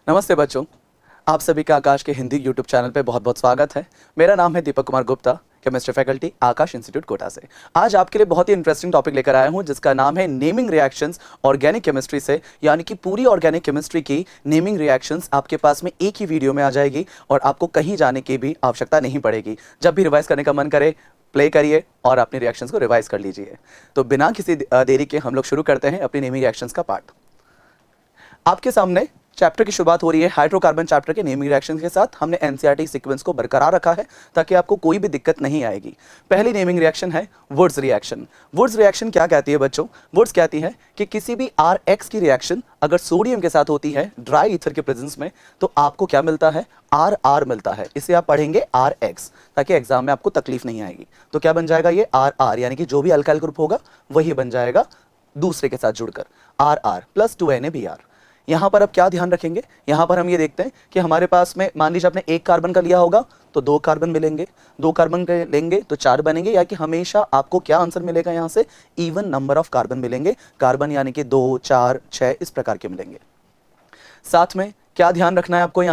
नमस्ते बच्चों, आप सभी का आकाश के हिंदी यूट्यूब चैनल पे बहुत बहुत स्वागत है। मेरा नाम है दीपक कुमार गुप्ता, केमिस्ट्री फैकल्टी, आकाश इंस्टीट्यूट कोटा से। आज आपके लिए बहुत ही इंटरेस्टिंग टॉपिक लेकर आया हूं जिसका नाम है नेमिंग रिएक्शंस ऑर्गेनिक केमिस्ट्री से, यानी कि पूरी ऑर्गेनिक केमिस्ट्री की नेमिंग रिएक्शंस आपके पास में एक ही वीडियो में आ जाएगी और आपको कहीं जाने की भी आवश्यकता नहीं पड़ेगी। जब भी रिवाइज करने का मन करे प्ले करिए और अपने रिएक्शंस को रिवाइज कर लीजिए। तो बिना किसी देरी के हम लोग शुरू करते हैं अपनी नेमिंग रिएक्शंस का पार्ट। आपके सामने चैप्टर की शुरुआत हो रही है हाइड्रोकार्बन चैप्टर के नेमिंग रिएक्शन के साथ। हमने एनसीईआरटी सीक्वेंस को बरकरार रखा है ताकि आपको कोई भी दिक्कत नहीं आएगी। पहली नेमिंग रिएक्शन है वुड्स रिएक्शन। वुड्स रिएक्शन क्या कहती है बच्चों? वुड्स कहती है कि किसी भी RX की रिएक्शन अगर सोडियम के साथ होती है ड्राई ईथर के प्रेजेंस में तो आपको क्या मिलता है? RR मिलता है। इसे आप पढ़ेंगे RX ताकि एग्जाम में आपको तकलीफ नहीं आएगी। तो क्या बन जाएगा ये? RR, यानी कि जो भी अल्काइल ग्रुप होगा वही बन जाएगा दूसरे के साथ जुड़कर RR प्लस 2NaBr। यहां पर अब क्या ध्यान रखेंगे? यहां पर हम ये देखते हैं कि हमारे पास में मान लीजिए आपने एक कार्बन का लिया होगा तो 2 कार्बन मिलेंगे, 2 कार्बन के लेंगे तो 4 बनेंगे, या कि हमेशा आपको क्या आंसर मिलेगा? यहां से इवन नंबर ऑफ कार्बन मिलेंगे। कार्बन यानी कि 2, 4, 6 इस प्रकार के मिलेंगे। साथ में क्या ध्यान रखना है आपको?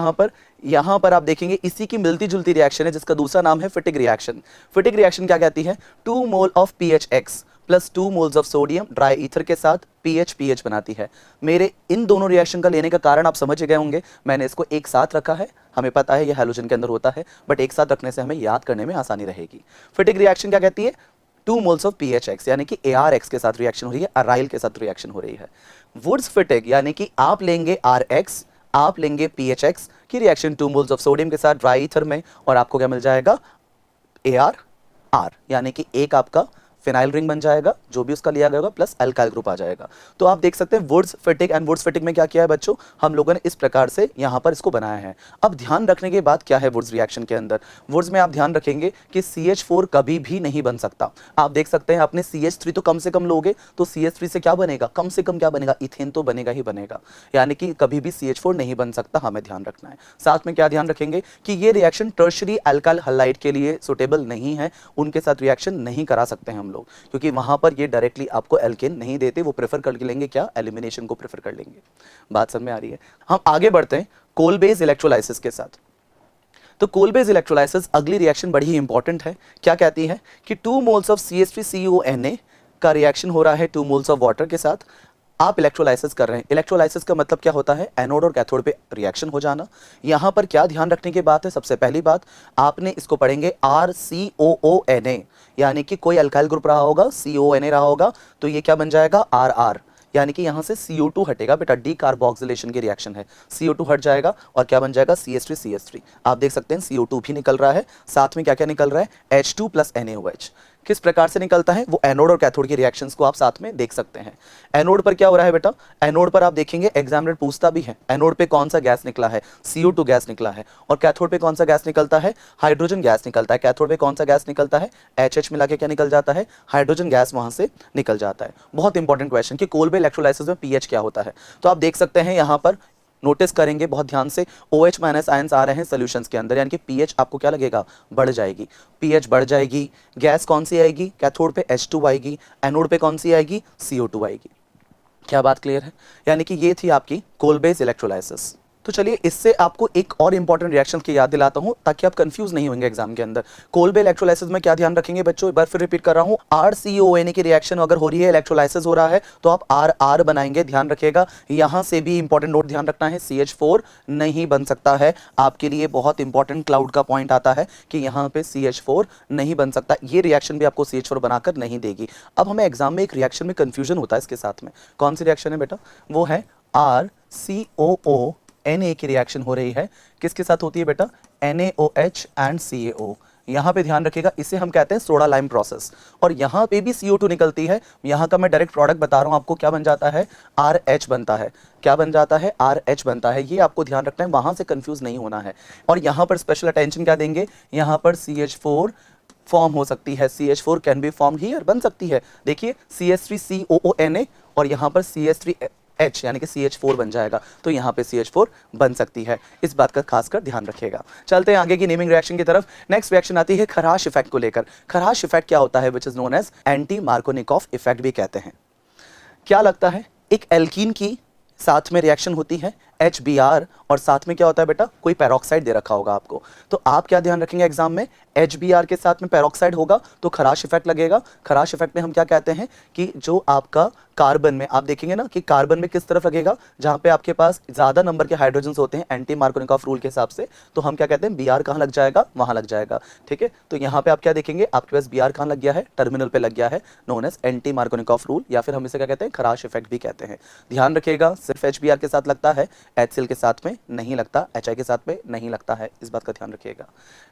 यहां पर आप देखेंगे इसी की मिलती जुलती रिएक्शन है जिसका दूसरा नाम है फिटिक रिएक्शन। फिटिक रिएक्शन क्या कहती है? 2 mole of PHX plus 2 moles of sodium dry ether के साथ PH बनाती है। मेरे इन दोनों रिएक्शन का लेने का कारण आप समझ गए होंगे। मैंने इसको एक साथ रखा है, हमें पता है ये हैलोजन के अंदर होता है, बट एक साथ रखने से हमें याद करने में आसानी रहेगी। फिटिक रिएक्शन क्या कहती है? 2 मोल्स ऑफ PHX यानी कि ARX के साथ रिएक्शन हो रही है, अराइल के साथ रिएक्शन हो रही है। वुड्स फिटिक यानी कि आप लेंगे RX, आप लेंगे PHX की रिएक्शन 2 मोल्स ऑफ सोडियम के साथ ड्राई ईथर में, और आपको क्या मिल जाएगा? AR, यानी कि एक आपका फिनाइल रिंग बन जाएगा जो भी उसका लिया गया होगा, प्लस अल्काइल ग्रुप आ जाएगा। तो आप देख सकते हैं Wurtz Fittig and Wurtz Fittig में क्या किया है बच्चों? हम लोगों ने इस प्रकार से यहां पर इसको बनाया है। अब ध्यान रखने की बात क्या है वुड्स रिएक्शन के अंदर? वुड्स में आप ध्यान रखेंगे कि CH4 कभी भी नहीं बन सकता। आप देख सकते हैं आपने CH3 तो कम से कम लोगे तो CH3 से क्या बनेगा? कम से कम क्या बनेगा? इथेन तो बनेगा ही बनेगा, यानी कि कभी भी CH4 नहीं बन सकता, हमें ध्यान रखना है। साथ में क्या ध्यान रखेंगे कि ये रिएक्शन टर्शरी अल्काइल हैलाइड के लिए सुटेबल नहीं है, उनके साथ रिएक्शन नहीं करा सकते हैं हम लोग, क्योंकि वहां पर ये डायरेक्टली आपको एल्केन नहीं देते, वो प्रेफर कर लेंगे क्या? एलिमिनेशन को प्रेफर कर लेंगे। बात समझ में आ रही है? हम आगे बढ़ते हैं कोल बेस इलेक्ट्रोलाइसिस के साथ। तो कोल बेस इलेक्ट्रोलाइसिस अगली रिएक्शन बड़ी ही इंपॉर्टेंट है। क्या कहती है कि 2 मोल्स ऑफ CH3CONa का रिएक्शन हो रहा है 2 मोल्स ऑफ वाटर के साथ। आप इलेक्ट्रोलाइसिस कर रहे हैं। इलेक्ट्रोलाइसिस का मतलब क्या होता है? एनोड और कैथोड पे रिएक्शन हो जाना। यहां पर क्या ध्यान रखने की बात है? सबसे पहली बात आपने इसको पढ़ेंगे RCOONa, यानी कि कोई अल्काइल ग्रुप रहा होगा, CONa रहा होगा, तो ये क्या बन जाएगा? RR, यानी कि यहां से CO2 हटेगा बेटा, डीकार्बोक्सिलेशन की रिएक्शन है, CO2 हट जाएगा और क्या बन जाएगा? CH3CH3। आप देख सकते हैं CO2 भी निकल रहा है, साथ में क्या क्या निकल रहा है? H2 plus NaOH। किस प्रकार से निकलता है वो एनोड और कैथोड की रिएक्शंस को आप साथ में देख सकते हैं। एनोड पर क्या हो रहा है बेटा? एनोड पर आप देखेंगे एग्जामिनर पूछता भी है एनोड पे कौन सा गैस निकला है? CO2 गैस निकला है। और कैथोड पे कौन सा गैस निकलता है? हाइड्रोजन गैस निकलता है। कैथोड पे कौन सा गैस निकलता है? HH मिला के क्या निकल जाता है? हाइड्रोजन गैस वहां से निकल जाता है। बहुत इंपॉर्टेंट क्वेश्चन कि कोल बे इलेक्ट्रोलाइसिस में पीएच क्या होता है। तो आप देख सकते हैं यहां पर नोटिस करेंगे बहुत ध्यान से OH माइनस आयंस आ रहे हैं सॉल्यूशंस के अंदर, यानी कि पीएच आपको क्या लगेगा? बढ़ जाएगी। पीएच बढ़ जाएगी। गैस कौन सी आएगी? कैथोड पे H2 आएगी, एनोड पे कौन सी आएगी? CO2 आएगी। क्या बात क्लियर है? यानी कि ये थी आपकी कोल बेस इलेक्ट्रोलाइसिस। तो चलिए इससे आपको एक और इंपॉर्टेंट रिएक्शन की याद दिलाता हूं ताकि आप कंफ्यूज नहीं होंगे एग्जाम के अंदर। कोल बे इलेक्ट्रोलाइसिस में क्या ध्यान रखेंगे बच्चों? एक बार फिर रिपीट कर रहा हूं, RCONa की रिएक्शन अगर हो रही है, इलेक्ट्रोलाइसिस हो रहा है, तो आप RR बनाएंगे। ध्यान रखिएगा, यहां से भी इंपॉर्टेंट नोट ध्यान रखना है, CH4 नहीं बन सकता है। आपके लिए बहुत इंपॉर्टेंट क्लाउड का पॉइंट आता है कि यहां पे CH4 नहीं बन सकता। ये रिएक्शन भी आपको CH4 बनाकर नहीं देगी। अब हमें एग्जाम में एक रिएक्शन में कंफ्यूजन होता है इसके साथ में। कौन सी रिएक्शन है बेटा? वो है RCOONa की रिएक्शन हो रही है। किसके साथ होती है बेटा? NaOH and CaO। यहां पे ध्यान रखिएगा, इसे हम कहते हैं सोडा लाइम प्रोसेस, और यहां पे भी CO2 निकलती है। यहां का मैं डायरेक्ट प्रोडक्ट बता रहा हूं आपको, क्या बन जाता है? RH बनता है। क्या बन जाता है? RH बनता है। ये आपको ध्यान रखना है, वहां से कंफ्यूज नहीं होना है। और यहां पर स्पेशल अटेंशन क्या देंगे? यहां पर CH4 फॉर्म हो सकती है। CH4 can be form here, बन सकती है। देखिए CH3COONa और यहां पर CH3H यानी कि CH4 बन जाएगा, तो यहाँ पे CH4 बन सकती है। इस बात का खासकर ध्यान रखिएगा। चलते हैं आगे की नेमिंग रिएक्शन की तरफ। नेक्स्ट रिएक्शन आती है खराश इफेक्ट को लेकर। खराश इफेक्ट क्या होता है? Which is known as anti Markovnikov effect भी कहते हैं। क्या लगता है? एक एल्कीन की साथ में रिएक्शन होती है, HBr और साथ में क्या होता है बेटा, कोई पेरोक्साइड दे रखा होगा आपको। तो आप क्या ध्यान रखेंगे एग्जाम में, HBr के साथ में पेरोक्साइड होगा तो खराश इफेक्ट लगेगा। खराश इफेक्ट में हम क्या कहते हैं कि जो आपका कार्बन में आप देखेंगे ना कि कार्बन में किस तरफ लगेगा, जहां पे आपके पास ज्यादा नंबर के हाइड्रोजन होते हैं एंटी मार्कोनिकॉफ रूल के हिसाब से, तो हम क्या कहते हैं Br कहां लग जाएगा, वहां लग जाएगा। ठीक है, तो यहां पे आप क्या देखेंगे, आपके पास Br कहां लग गया है, टर्मिनल पे लग गया है, known as anti Markovnikov rule, या फिर हम इसे क्या कहते हैं, खराश इफेक्ट भी कहते हैं। ध्यान रखिएगा, सिर्फ HBr के साथ लगता है, HCl के साथ में नहीं लगता, HI के साथ में नहीं लगता है, इस बात का ध्यान रखिएगा।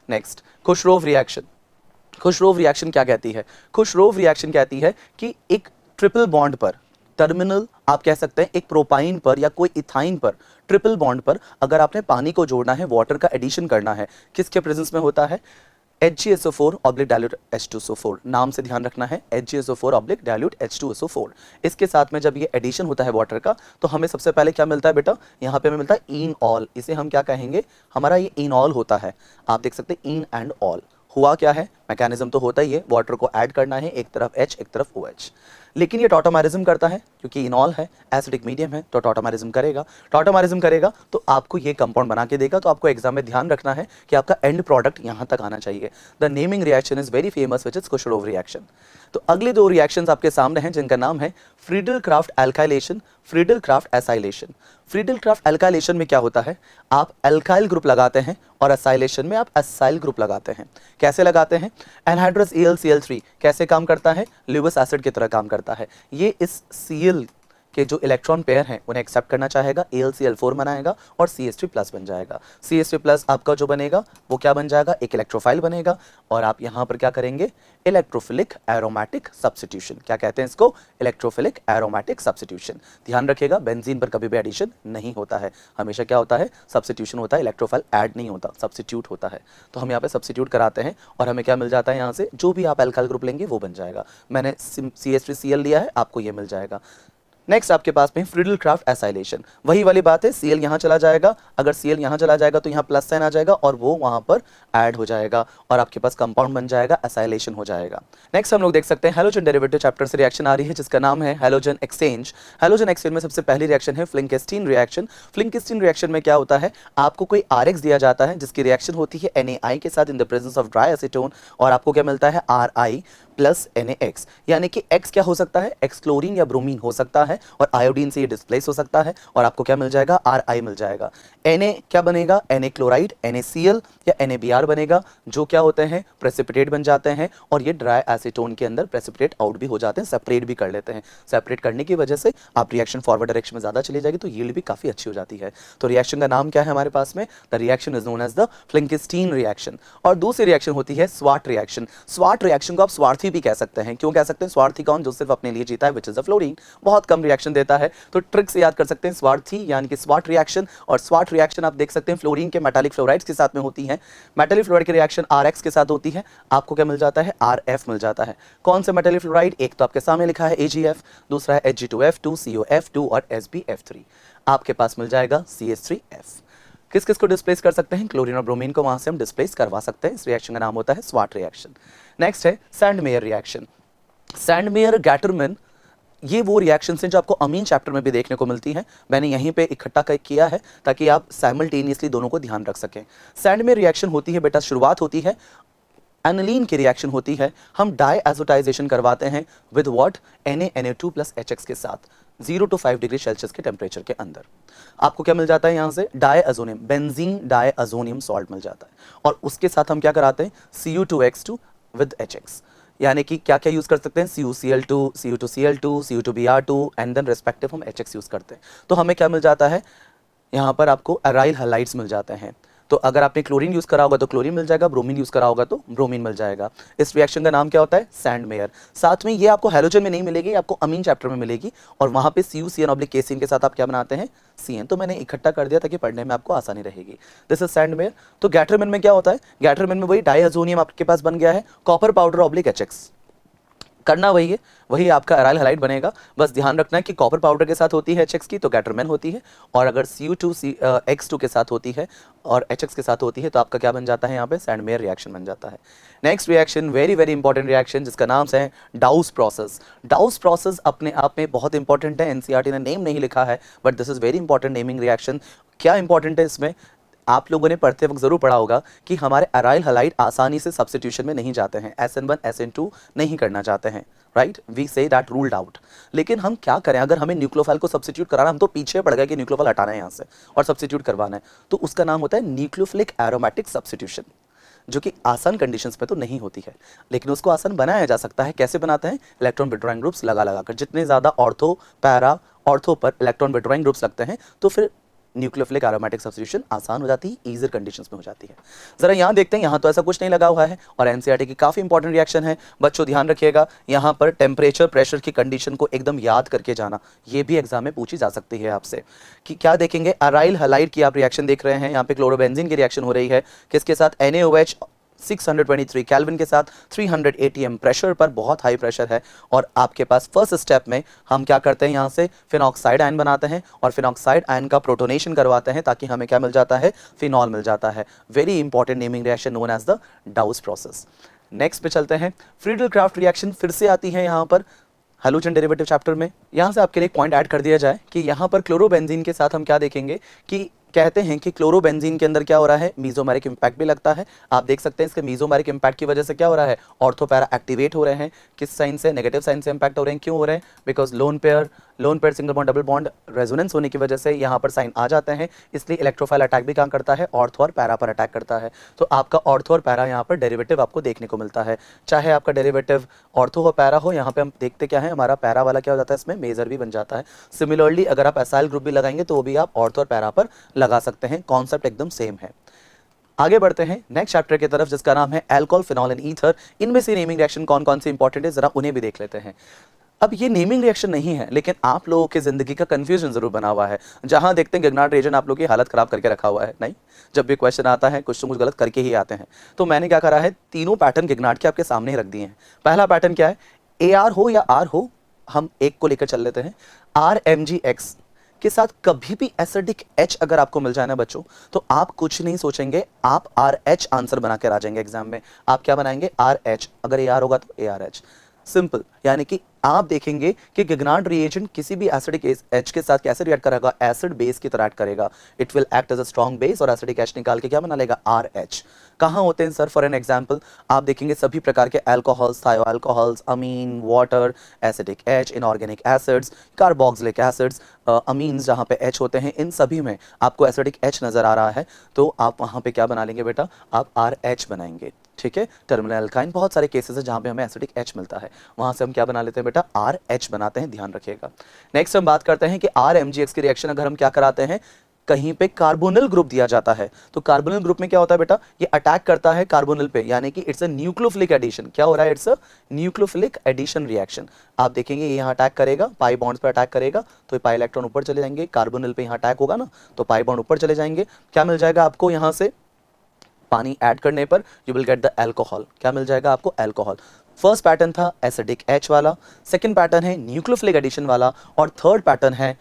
Next, Kucherov reaction. Kucherov reaction क्या कहती है, खुशरोव रिएक्शन कहती है कि एक ट्रिपल बॉन्ड पर, टर्मिनल आप कह सकते हैं एक प्रोपाइन पर या कोई इथाइन पर, ट्रिपल बॉन्ड पर अगर आपने पानी को जोड़ना है, वाटर का एडिशन करना है, किसके प्रेजेंस में होता है, HgSO4 ऑब्लिक डाइल्यूट H2SO4, नाम से ध्यान रखना है, HgSO4 ऑब्लिक डाइल्यूट H2SO4। इसके साथ में जब ये एडिशन होता है वाटर का, तो हमें सबसे पहले क्या मिलता है बेटा, यहाँ पे हमें मिलता है इनऑल, इसे हम क्या कहेंगे, हमारा ये इनऑल होता है। आप देख सकते हैं इन एंड ऑल, हुआ क्या है, मैकेनिज्म तो होता ही है, वाटर को ऐड करना है, एक तरफ H एक तरफ OH, लेकिन ये टॉटोमेरिज्म करता है क्योंकि इनॉल है, एसिडिक मीडियम है, तो टॉटोमेरिज्म करेगा। टॉटोमेरिज्म करेगा तो आपको ये कंपाउंड बना के देगा, तो आपको एग्जाम में ध्यान रखना है कि आपका एंड प्रोडक्ट यहां तक आना चाहिए। The naming reaction is very famous which is Kucherov reaction. तो अगले दो रिएक्शंस आपके सामने हैं जिनका नाम है Friedel craft alkylation, Friedel Crafts acylation. Friedel craft alkylation में क्या होता है, आप एल्काइल ग्रुप लगाते हैं और एसाइलेशन में आप एसाइल ग्रुप लगाते हैं। कैसे लगाते हैं, एनहाइड्रस AlCl3 कैसे काम करता है, ल्यूविस एसिड की तरह काम करता है। ये इस Cl के जो इलेक्ट्रॉन पेयर हैं उन्हें एक्सेप्ट करना चाहेगा, AlCl4 बनाएगा और CH3+ बन जाएगा। CH3+ आपका जो बनेगा वो क्या बन जाएगा, एक इलेक्ट्रोफाइल बनेगा, और आप यहां पर क्या करेंगे, इलेक्ट्रोफिलिक एरोमेटिक सब्स्टिट्यूशन। क्या कहते हैं इसको, इलेक्ट्रोफिलिक एरोमेटिक सब्स्टिट्यूशन। ध्यान रखिएगा, बेंजीन पर कभी भी एडिशन नहीं होता है, हमेशा क्या होता है, सब्स्टिट्यूशन होता है, इलेक्ट्रोफाइल ऐड नहीं होता, सब्स्टिट्यूट होता है। तो हम यहाँ पे सब्स्टिट्यूट कराते हैं और हमें क्या मिल जाता है, यहाँ से जो भी आप एल्काइल ग्रुप लेंगे वो बन जाएगा। मैंने CH3Cl लिया है, आपको ये मिल जाएगा। नेक्स्ट आपके पास में फ्रीडल क्राफ्ट एसाइलेशन, वही वाली बात है, Cl यहाँ चला जाएगा, अगर Cl यहाँ चला जाएगा तो यहाँ प्लस साइन आ जाएगा और वो वहां पर ऐड हो जाएगा और आपके पास कंपाउंड बन जाएगा, एसाइलेशन हो जाएगा। नेक्स्ट हम लोग देख सकते हैं हैलोजन डेरिवेटिव चैप्टर से रिएक्शन आ रही है जिसका नाम है हैलोजन एक्सचेंज। हैलोजन एक्सचेंज में सबसे पहली रिएक्शन है फ्लिंकेस्टीन रिएक्शन। फ्लिंकेस्टीन रिएक्शन में क्या होता है, आपको कोई RX दिया जाता है जिसकी रिएक्शन होती है NaI के साथ in the presence of dry acetone, और आपको क्या मिलता है Ri प्लस NaX, यानी कि X क्या हो सकता है, X क्लोरीन या ब्रोमीन हो सकता है और आयोडीन से ये डिस्प्लेस हो सकता है और आपको क्या मिल जाएगा, Ri मिल जाएगा। Na क्या बनेगा, Na क्लोराइड, NaCl या NaBr बनेगा, जो क्या होते हैं, प्रेसिपिटेट बन जाते हैं और ये ड्राई एसीटोन के अंदर प्रेसिपिटेट आउट भी हो जाते हैं, सेपरेट भी कर लेते हैं। सेपरेट करने की वजह से आप रिएक्शन फॉरवर्ड डायरेक्शन में ज्यादा चली जाएगी तो यील्ड भी काफी अच्छी हो जाती है। तो रिएक्शन का नाम क्या है हमारे पास में, the reaction is known as the Finkelstein reaction. और दूसरी रिएक्शन होती है स्वार्ट रिएक्शन। स्वार्ट रिएक्शन को आप स्वार्थी भी कह सकते हैं। क्यों कह सकते हैं, स्वार्थी कौन, जो सिर्फ अपने लिए जीता है, विच इज द फ्लोरीन, बहुत कम रिएक्शन देता है। तो ट्रिक से याद कर सकते हैं, स्वार्थी यानी कि स्वार्ट रिएक्शन। और स्वार्ट रिएक्शन आप देख सकते हैं फ्लोरीन के मेटालिक फ्लोराइड्स के साथ में होती है। मेटालिक फ्लोराइड की रिएक्शन RX के साथ होती है, आपको क्या मिल जाता है, RF मिल जाता है। कौन से मेटालिक फ्लोराइड, एक तो आपके सामने लिखा है AgF, दूसरा है Hg2F2, COF2 और SbF3, आपके पास मिल जाएगा CH3F। किस किस को डिस्प्लेस कर सकते हैं, क्लोरीन और ब्रोमीन को वहां से हम डिस्प्लेस करवा सकते हैं। इस रिएक्शन का नाम होता है स्वार्ट रिएक्शन। नेक्स्ट है सैंडमेयर रिएक्शन। सैंडमेयर गैटरमैन, ये वो रिएक्शंस हैं जो आपको अमीन चैप्टर में भी देखने को मिलती हैं। मैंने यहीं पे इकट्ठा किया है ताकि आप साइमल्टेनियसली दोनों को ध्यान रख सकें। सैंडमेयर रिएक्शन होती है बेटा, शुरुआत होती है एनिलीन की रिएक्शन होती है, हम डाईएज़ोटाइजेशन करवाते हैं with what, Na2 plus HX के साथ 0 to 5 डिग्री सेल्सियस के टेम्परेचर के अंदर। आपको क्या मिल जाता है यहाँ से, डाईएज़ोनियम, बेंजीन डाईएज़ोनियम सॉल्ट मिल जाता है। और उसके साथ हम क्या कराते हैं, Cu2X2 विद HX, यानी कि क्या क्या यूज कर सकते हैं, CuCl2, Cu2Cl2, Cu2Br2 and then respective हम HX यूज करते हैं। तो हमें क्या मिल जाता है, यहाँ पर आपको अराइल हैलाइड्स मिल जाते हैं। तो अगर आपने क्लोरीन यूज करा होगा तो क्लोरीन मिल जाएगा, ब्रोमीन यूज करा होगा तो ब्रोमीन मिल जाएगा। इस रिएक्शन का नाम क्या होता है, सैंडमेयर। साथ में ये आपको हैलोजन में नहीं मिलेगी, आपको अमीन चैप्टर में मिलेगी, और वहां पे CuCN/Kcn के साथ आप क्या बनाते हैं, CN। तो मैंने इकट्ठा कर दिया ताकि पढ़ने में आपको आसानी रहेगी। This is Sandmeyer. तो गैटरमैन में क्या होता है, गैटरमैन में वही डाईएज़ोनियम आपके पास बन गया है, कॉपर पाउडर ऑब्लिक HX। करना वही है, वही आपका अराइल हैलाइड बनेगा। बस ध्यान रखना है कि कॉपर पाउडर के साथ होती है HX की तो गैटरमैन होती है, और अगर Cu2X2 के साथ होती है और HX के साथ होती है तो आपका क्या बन जाता है यहाँ पे सैंडमेयर रिएक्शन बन जाता है। Next reaction very very important reaction जिसका नाम है डाउस प्रोसेस। डाउस प्रोसेस अपने आप में बहुत इंपॉर्टेंट है, एनसीईआरटी ने नेम नहीं लिखा है but this is very important naming reaction. क्या इंपॉर्टेंट है इसमें, आप लोगों ने पढ़ते वक्त जरूर पढ़ा होगा कि हमारे अराइल हलाइड आसानी से सब्स्टिट्यूशन में नहीं जाते हैं, SN1 SN2 नहीं करना चाहते हैं, right, we say that ruled out. लेकिन हम क्या करें, अगर हमें न्यूक्लियोफाइल को सब्स्टिट्यूट कराना, हम तो पीछे पड़ गए कि न्यूक्लियोफाइल हटाना है यहाँ से और सब्स्टिट्यूट करवाना है, तो उसका नाम होता है न्यूक्लियोफिलिक एरोमेटिक सब्स्टिट्यूशन, जो कि आसान कंडीशंस पे तो नहीं होती है, लेकिन उसको आसान बनाया जा सकता है। कैसे बनाते हैं, इलेक्ट्रॉन विड्रॉइंग ग्रुप्स लगा लगा कर। जितने ज़्यादा ऑर्थो पैरा ऑर्थो पर इलेक्ट्रॉन विड्रॉइंग ग्रुप्स लगते हैं तो फिर न्यूक्लियोफिलिक एरोमेटिक सब्स्टिट्यूशन आसान हो जाती है, ईजियर कंडीशंस में हो जाती है। जरा यहाँ देखते हैं, यहाँ तो ऐसा कुछ नहीं लगा हुआ है और एनसीईआरटी की काफी इंपॉर्टेंट रिएक्शन है। बच्चों ध्यान रखिएगा, यहाँ पर टेम्परेचर प्रेशर की कंडीशन को एकदम याद करके जाना, ये भी एग्जाम में पूछी जा सकती है आपसे। कि क्या देखेंगे, अराइल हलाइड की आप रिएक्शन देख रहे हैं, यहाँ पे क्लोरोबेंजीन की रिएक्शन हो रही है किसके साथ, NaOH 623 केल्विन के साथ 300 ATM प्रेशर पर, बहुत हाई प्रेशर है। और आपके पास फर्स्ट स्टेप में हम क्या करते हैं, यहाँ से फिनॉक्साइड आयन बनाते हैं और फिनॉक्साइड आयन का प्रोटोनेशन करवाते हैं ताकि हमें क्या मिल जाता है, फिनॉल मिल जाता है। Very important naming reaction known as the Dow's process. Next पे चलते हैं, फ्रीडल क्राफ्ट रिएक्शन फिर से आती है यहाँ पर हैलोजन डेरिवेटिव चैप्टर में। यहाँ से आपके लिए एक पॉइंट ऐड कर दिया जाए कि यहाँ पर क्लोरोबेंजीन के साथ हम क्या देखेंगे कि कहते हैं कि क्लोरोबेंजीन के अंदर क्या हो रहा है, मीजोमेरिक इंपैक्ट भी लगता है। आप देख सकते हैं इसके मीजोमेरिक इंपैक्ट की वजह से क्या हो रहा है, ऑर्थो पैरा एक्टिवेट हो रहे हैं। किस साइन से, नेगेटिव साइन से इंपैक्ट हो रहे हैं। क्यों हो रहे हैं, because lone pair single bond double bond resonance होने की वजह से यहाँ पर साइन आ जाते हैं, इसलिए इलेक्ट्रोफाइल अटैक भी काम करता है, ऑर्थो और पैरा पर अटैक करता है। तो आपका ऑर्थो और पैरा यहाँ पर डेरिवेटिव आपको देखने को मिलता है, चाहे आपका डेरिवेटिव ऑर्थो हो पैरा हो। यहाँ पे हम देखते क्या है, हमारा पैरा वाला क्या हो जाता है, इसमें मेजर भी बन जाता है। सिमिलरली अगर आप एसाइल ग्रुप भी लगाएंगे तो वो भी आप ऑर्थो और पैरा पर लगा सकते हैं, कॉन्सेप्ट एकदम सेम है। आगे बढ़ते हैं नेक्स्ट चैप्टर की तरफ जिसका नाम है अल्कोहल, फिनॉल एंड ईथर। इनमें से नेमिंग रिएक्शन कौन कौन से इंपॉर्टेंट है, जरा उन्हें भी देख लेते हैं। अब ये नेमिंग रिएक्शन नहीं है, लेकिन आप लोगों की जिंदगी का कंफ्यूजन जरूर बना हुआ है। जहां देखते हैं गिगनार्ड रिएजेंट आप लोगों की हालत खराब करके रखा हुआ है, नहीं, जब भी क्वेश्चन आता है कुछ तो कुछ गलत करके ही आते हैं। तो मैंने क्या करा है, तीनों पैटर्न गिगनार्ड के आपके सामने ही रख दिए हैं। पहला पैटर्न क्या है, AR हो या R हो, हम एक को लेकर चल लेते हैं। RMgX के साथ कभी भी एसिडिक H अगर आपको मिल जाए ना बच्चों, तो आप कुछ नहीं सोचेंगे, आप RH आंसर बना कर आ जाएंगे एग्जाम में। आप क्या बनाएंगे, RH, अगर AR होगा तो ARH, सिंपल। यानी कि आप देखेंगे कि गिगनार्ड रिएजेंट किसी भी एसिडिक H के साथ कैसे रिएक्ट करेगा, एसिड बेस की तरह एक्ट करेगा। It will act as a strong base और एसिडिक H निकाल के क्या बना लेगा, RH। कहाँ होते हैं सर, फॉर एन एग्जाम्पल आप देखेंगे सभी प्रकार के alcohols, thio alcohols, amine, water, acidic H, inorganic acids, carboxylic acids, amines जहाँ पे H होते हैं, इन सभी में आपको एसिडिक H नजर आ रहा है तो आप वहाँ पे क्या बना लेंगे बेटा, आप RH बनाएंगे, ठीक है। टर्मिनल अल्काइन बहुत सारे केसेस है जहाँ पे हमें एसिडिक H मिलता है, वहाँ से हम क्या बना लेते हैं बेटा, RH बनाते हैं, ध्यान रखिएगा। नेक्स्ट हम बात करते हैं कि RMgX की रिएक्शन अगर हम क्या कराते हैं, कहीं पे कार्बोनिल ग्रुप दिया जाता है तो कार्बोनिल ग्रुप में क्या होता है बेटा, ये अटैक करता है कार्बोनिल पे, यानी कि इट्स अ न्यूक्लियोफिलिक एडिशन। क्या हो रहा है, it's a nucleophilic addition reaction. आप देखेंगे ये यहाँ अटैक करेगा, पाई बॉन्ड्स पे अटैक करेगा तो ये पाई इलेक्ट्रॉन ऊपर चले जाएंगे, कार्बोनिल पे यहाँ अटैक होगा ना तो पाई बॉन्ड ऊपर चले जाएंगे। क्या मिल जाएगा आपको, यहाँ से पानी ऐड करने पर you will get the alcohol. क्या मिल जाएगा आपको, अल्कोहल। फर्स्ट पैटर्न था एसिडिक H वाला, सेकंड पैटर्न है न्यूक्लियोफिलिक एडिशन वाला, और थर्ड पैटर्न है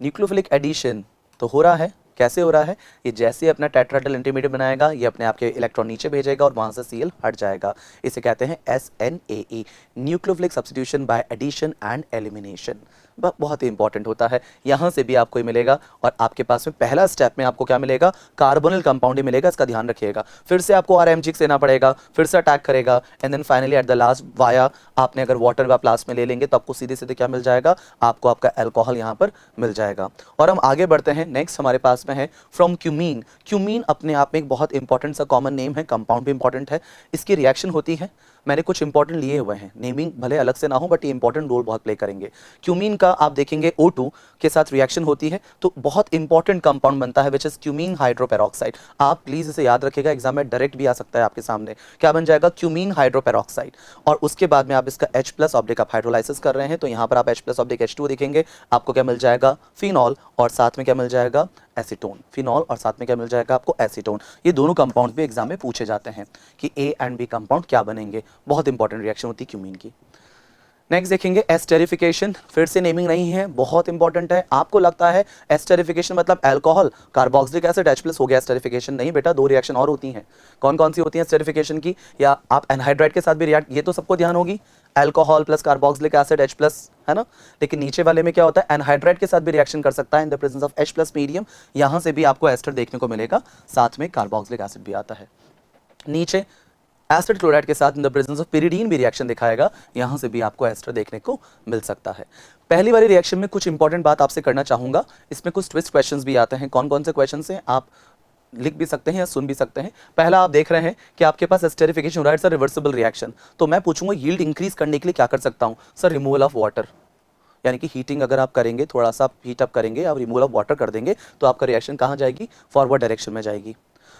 न्यूक्लियोफिलिक एडिशन। तो हो रहा है, कैसे हो रहा है, ये जैसे अपना टेट्राहेड्रल इंटरमीडिएट बनाएगा, ये अपने आप के इलेक्ट्रॉन नीचे भेजेगा और वहां से Cl हट जाएगा। इसे कहते हैं SNAE, nucleophilic substitution by addition and elimination. बहुत ही इंपॉर्टेंट होता है, यहाँ से भी आपको ही मिलेगा। और आपके पास में पहला स्टेप में आपको क्या मिलेगा, कार्बोनिल कंपाउंड ही मिलेगा, इसका ध्यान रखिएगा। फिर से आपको RMgX लेना पड़ेगा, फिर से अटैक करेगा, and then finally at the last via आपने अगर वाटर आप लास्ट में ले लेंगे तो आपको सीधे सीधे क्या मिल जाएगा, आपको आपका अल्कोहल यहाँ पर मिल जाएगा। और हम आगे बढ़ते हैं, नेक्स्ट हमारे पास में है फ्रॉम क्यूमीन। क्यूमीन अपने आप में एक बहुत इंपॉर्टेंट सा कॉमन नेम है, कंपाउंड भी इंपॉर्टेंट है। इसकी रिएक्शन होती है, मैंने कुछ इंपॉर्टेंट लिए हुए हैं, नेमिंग भले अलग से ना हो बट ये इंपॉर्टेंट रोल बहुत प्ले करेंगे। क्यूमीन का आप देखेंगे O2 के साथ रिएक्शन होती है तो बहुत इंपॉर्टेंट कंपाउंड बनता है विच इज क्यूमीन हाइड्रोपेरोक्साइड। आप प्लीज इसे याद रखिएगा, एग्जाम में डायरेक्ट भी आ सकता है आपके सामने। क्या बन जाएगा, क्यूमीन हाइड्रोपेरोक्साइड। और उसके बाद में आप इसका H+ ऑब्लिक आप हाइड्रोलाइसिस कर रहे हैं तो यहाँ पर आप H+ ऑब्लिक H2 देखेंगे, आपको क्या मिल जाएगा, फिनॉल, और साथ में क्या मिल जाएगा, एसीटोन। फिनॉल और साथ में क्या मिल जाएगा आपको, एसीटोन। ये दोनों कंपाउंड भी एग्जाम में पूछे जाते हैं कि A एंड B कंपाउंड क्या बनेंगे, बहुत इंपॉर्टेंट रिएक्शन होती है क्यूमीन की। नेक्स्ट देखेंगे एस्टेरिफिकेशन, फिर से नेमिंग नहीं है, बहुत इंपॉर्टेंट है। आपको लगता है एस्टेरिफिकेशन मतलब अल्कोहल कार्बोक्सिलिक एसिड H+ हो गया एस्टेरिफिकेशन, नहीं बेटा, दो रिएक्शन और होती हैं। कौन कौन सी होती हैं एस्टेरिफिकेशन की, या आप एनहाइड्राइड के साथ भी रिएक्ट, ये तो सबको ध्यान होगी, alcohol plus carboxylic acid H+, है ना। लेकिन नीचे वाले में क्या होता है, एनहाइड्राइड के साथ भी रिएक्शन कर सकता है in the presence of H+ medium, यहां से भी आपको एस्टर देखने को मिलेगा, साथ में कार्बोक्सिलिक एसिड भी आता है। नीचे एसिड क्लोराइड के साथ in the presence of pyridine भी रिएक्शन दिखाएगा, यहां से भी आपको एस्टर देखने को मिल सकता है। पहली वाली रिएक्शन में कुछ इंपॉर्टेंट बात आपसे करना चाहूंगा, इसमें कुछ ट्विस्ट क्वेश्चंस भी आते हैं। कौन कौन से क्वेश्चंस हैं, आप लिख भी सकते हैं या सुन भी सकते हैं। पहला आप देख रहे हैं कि आपके पास एस्टेरिफिकेशन हो रहा है, सर रिवर्सिबल रिएक्शन, तो मैं पूछूंगा यील्ड इंक्रीज करने के लिए क्या कर सकता हूं, सर रिमूवल ऑफ वाटर, यानी कि हीटिंग अगर आप करेंगे, थोड़ा सा हीट अप करेंगे, आप रिमूवल ऑफ वाटर कर देंगे, तो आपका रिएक्शन कहां जाएगी, फॉरवर्ड डायरेक्शन में जाएगी।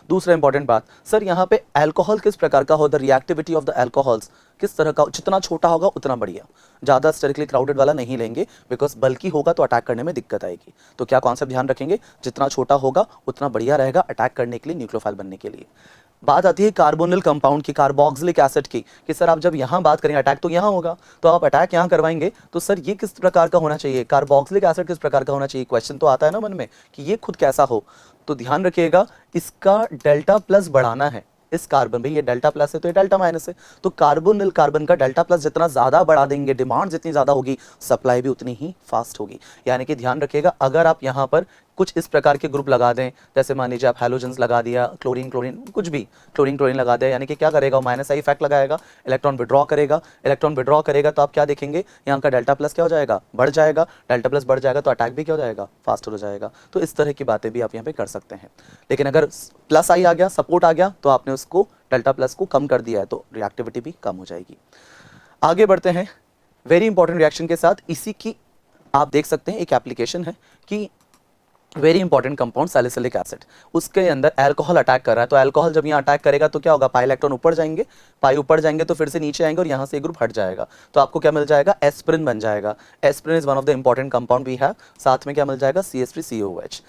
दूसरा इंपॉर्टेंट बात, सर यहाँ पे अल्कोहल किस प्रकार का हो, the reactivity of the alcohols किस तरह का, जितना छोटा होगा उतना बढ़िया, ज़्यादा स्टेरिकली क्राउडेड वाला नहीं लेंगे, बिकॉज बल्कि होगा तो अटैक करने में दिक्कत आएगी। तो क्या कॉन्सेप्ट ध्यान रखेंगे, जितना छोटा होगा उतना बढ़िया रहेगा अटैक करने के लिए, न्यूक्लियोफाइल बनने के लिए। बात आती है कार्बोनिल कंपाउंड की, कार्बोक्सिलिक एसिड की, कि सर आप जब यहाँ बात करेंगे अटैक तो यहाँ होगा, तो आप अटैक यहाँ करवाएंगे, तो सर ये किस प्रकार का होना चाहिए, कार्बोक्सिलिक एसिड किस प्रकार का होना चाहिए, क्वेश्चन तो आता है ना मन में कि ये खुद कैसा हो। तो ध्यान रखिएगा, इसका डेल्टा प्लस बढ़ाना है, इस कार्बन में ये डेल्टा प्लस है तो ये डेल्टा माइनस है, तो कार्बोनिल कार्बन का डेल्टा प्लस जितना ज्यादा बढ़ा देंगे, डिमांड जितनी ज्यादा होगी, सप्लाई भी उतनी ही फास्ट होगी। यानी कि ध्यान रखिएगा, अगर आप यहाँ पर कुछ इस प्रकार के ग्रुप लगा दें, जैसे मान लीजिए आप हैलोजेंस लगा दिया, क्लोरीन क्लोरीन कुछ भी, क्लोरीन क्लोरीन लगा दिया, यानी कि क्या करेगा, माइनस आई इफेक्ट लगाएगा, इलेक्ट्रॉन विड्रॉ करेगा, इलेक्ट्रॉन विड्रॉ करेगा तो आप क्या देखेंगे, यहाँ का डेल्टा प्लस क्या हो जाएगा, बढ़ जाएगा, डेल्टा प्लस बढ़ जाएगा तो अटैक भी क्या हो जाएगा, फास्टर हो जाएगा। तो इस तरह की बातें भी आप यहाँ पे कर सकते हैं। लेकिन अगर प्लस आई आ गया, सपोर्ट आ गया, तो आपने उसको डेल्टा प्लस को कम कर दिया है, तो रिएक्टिविटी भी कम हो जाएगी। आगे बढ़ते हैं वेरी इंपॉर्टेंट रिएक्शन के साथ। इसी की आप देख सकते हैं एक एप्लीकेशन है कि very important compound salicylic acid, उसके अंदर अल्कोहल अटैक कर रहा है, तो अल्कोहल जब यहाँ अटैक करेगा तो क्या होगा, पाई इलेक्ट्रॉन ऊपर जाएंगे, पाई ऊपर जाएंगे तो फिर से नीचे आएंगे और यहाँ से एक ग्रुप हट जाएगा, तो आपको क्या मिल जाएगा, एस्पिरिन बन जाएगा। Aspirin is one of the important compound we have, साथ में क्या मिल जाएगा, CH3COOH।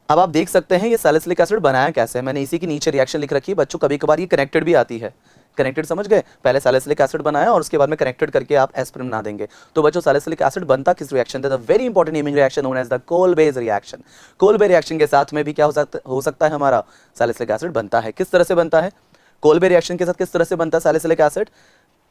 अब आप देख सकते हैं ये सैलिसिलिक एसिड बनाया कैसे है, मैंने इसी की नीचे रिएक्शन लिख रखी है बच्चों, कभी कभार ये कनेक्टेड भी आती है, कनेक्टेड समझ गए, पहले सैलिसिलिक एसिड बनाया और उसके बाद में कनेक्टेड करके आप एस्पिरिन बना देंगे। तो बच्चों सैलिसिलिक एसिड बनता किस रिएक्शन से, the very important naming reaction known as the Kolbe's reaction. Kolbe reaction के साथ में भी क्या हो सकता है, हमारा सैलिसिलिक एसिड बनता है। किस तरह से बनता है कोलबे रिएक्शन के साथ, किस तरह से बनता है सैलिसिलिक एसिड,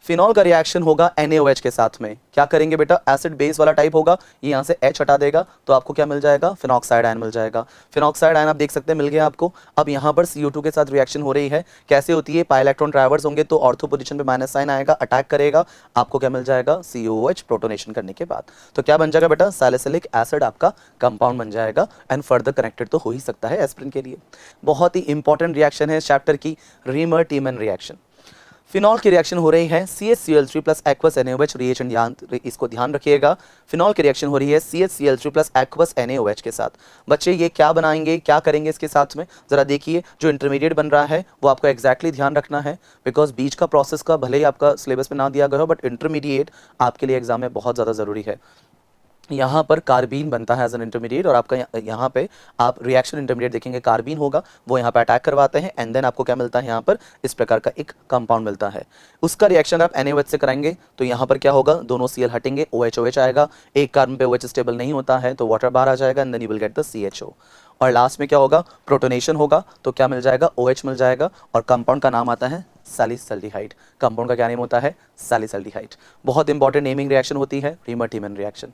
फिनॉल का रिएक्शन होगा NaOH के साथ में, क्या करेंगे बेटा, एसिड बेस वाला टाइप होगा, ये यहाँ से H हटा देगा तो आपको क्या मिल जाएगा, फिनॉक्साइड आयन मिल जाएगा। फिनॉक्साइड आयन आप देख सकते हैं मिल गया आपको। अब यहाँ पर CO2 के साथ रिएक्शन हो रही है, कैसे होती है, पाई इलेक्ट्रॉन ट्रैवर्स होंगे तो ऑर्थो पोजीशन पे माइनस साइन आएगा, अटैक करेगा, आपको क्या मिल जाएगा, COOH प्रोटोनेशन करने के बाद, तो क्या बन जाएगा बेटा, सैलिसिलिक एसिड आपका कंपाउंड बन जाएगा, एंड फर्दर कनेक्टेड तो हो ही सकता है एस्पिरिन के लिए। बहुत ही इंपॉर्टेंट रिएक्शन है चैप्टर की, रीमर टीमन रिएक्शन। फिनॉल की रिएक्शन हो रही है CHCl3 plus aqueous NaOH reagent, इसको ध्यान रखिएगा, फिनॉल की रिएक्शन हो रही है CHCl3 प्लस एक्वस NaOH के साथ। बच्चे ये क्या बनाएंगे, क्या करेंगे इसके साथ में, जरा देखिए, जो इंटरमीडिएट बन रहा है वो आपको एग्जैक्टली ध्यान रखना है, बिकॉज बीच का प्रोसेस का भले ही आपका सिलेबस में ना दिया गया हो, बट इंटरमीडिएट आपके लिए एग्जाम में बहुत ज़्यादा ज़रूरी है। यहाँ पर कार्बीन बनता है एज एन इंटरमीडिएट, और आपका यहाँ पे आप रिएक्शन इंटरमीडिएट देखेंगे, कार्बीन होगा, वो यहाँ पे अटैक करवाते हैं, एंड देन आपको क्या मिलता है, यहाँ पर इस प्रकार का एक कंपाउंड मिलता है। उसका रिएक्शन आप NaOH से कराएंगे तो यहाँ पर क्या होगा, दोनों Cl हटेंगे, OH आएगा, एक कार्बन पे OH स्टेबल नहीं होता है तो वाटर बाहर आ जाएगा, and then you will get the CHO। और लास्ट में क्या होगा, प्रोटोनेशन होगा, तो क्या मिल जाएगा, OH मिल जाएगा, और कंपाउंड का नाम आता है सैलिसल्डिहाइड। कंपाउंड का क्या नेम होता है, सैलिसल्डिहाइड। बहुत इंपॉर्टेंट नेमिंग रिएक्शन होती है reamer टीमन reaction.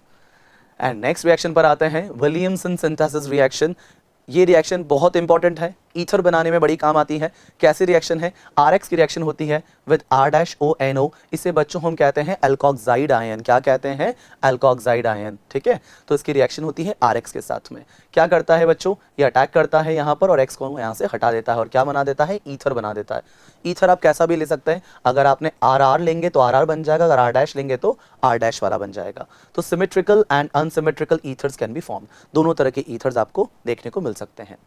And next reaction पर आते हैं, विलियमसन सिंथेसिस रिएक्शन। ये रिएक्शन बहुत इंपॉर्टेंट है, ईथर बनाने में बड़ी काम आती है। कैसी रिएक्शन है, RX की रिएक्शन होती है विद R-ONO, इसे बच्चों हम कहते हैं अल्कोक्साइड आयन। क्या कहते हैं, अल्कोक्साइड आयन, ठीक है। तो इसकी रिएक्शन होती है RX के साथ में। क्या करता है बच्चों, ये अटैक करता है यहाँ पर और X को यहाँ से हटा देता है और क्या बना देता है, ईथर बना देता है। ईथर आप कैसा भी ले सकते हैं, अगर आपने RR लेंगे तो RR बन जाएगा, अगर R' लेंगे तो R' वाला बन जाएगा। तो symmetrical and unsymmetrical ethers can be form, दोनों तरह के ईथर्स आपको देखने को मिल सकते हैं।